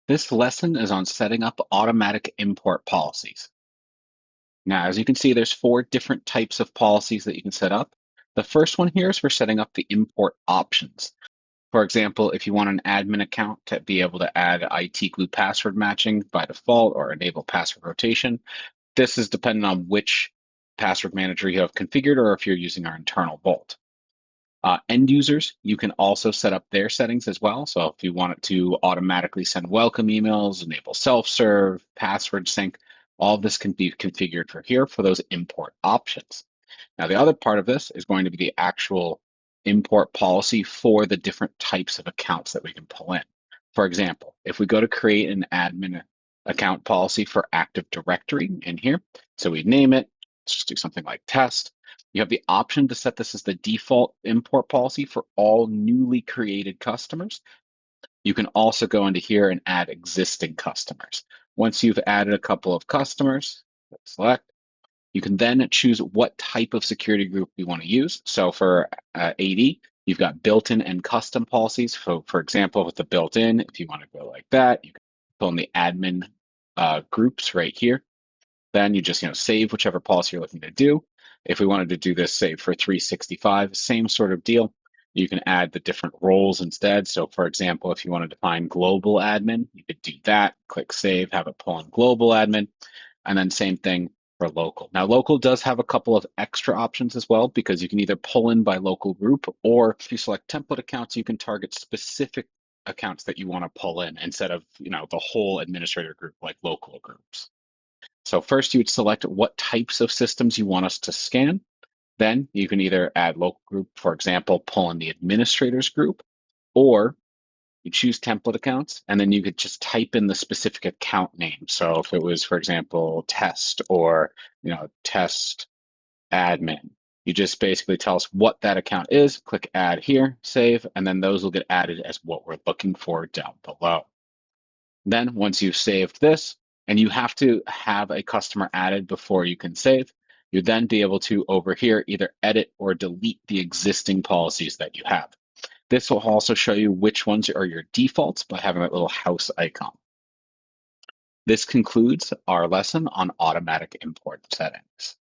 This lesson is on setting up automatic import policies. Now, as you can see, there's four different types of policies that you can set up. The first one here is for setting up the import options. For example, if you want an admin account to be able to add IT glue password matching by default or enable password rotation, this is dependent on which password manager you have configured or if you're using our internal vault. End users, you can also set up their settings as well. So if you want it to automatically send welcome emails, enable self-serve, password sync, all of this can be configured for here for those import options. Now, the other part of this is going to be the actual import policy for the different types of accounts that we can pull in. For example, if we go to create an admin account policy for Active Directory in here, so we name it, let's just do something like test. You have the option to set this as the default import policy for all newly created customers. You can also go into here and add existing customers. Once you've added a couple of customers, select, you can then choose what type of security group you want to use. So for AD, you've got built-in and custom policies. For example, with the built-in, if you want to go like that, you can pull in the admin groups right here. Then you just save whichever policy you're looking to do. If we wanted to do this, say for 365, same sort of deal. You can add the different roles instead. So for example, if you want to define global admin, you could do that, click save, have it pull in global admin, and then same thing for local. Now, local does have a couple of extra options as well, because you can either pull in by local group, or if you select template accounts, you can target specific accounts that you want to pull in instead of the whole administrator group like local groups. So first you would select what types of systems you want us to scan. Then you can either add local group, for example, pull in the administrators group, or you choose template accounts, and then you could just type in the specific account name. So if it was, for example, test or test admin, you just basically tell us what that account is, click add here, save, and then those will get added as what we're looking for down below. Then once you've saved this, and you have to have a customer added before you can save, you then be able to over here either edit or delete the existing policies that you have. This will also show you which ones are your defaults by having that little house icon. This concludes our lesson on automatic import settings.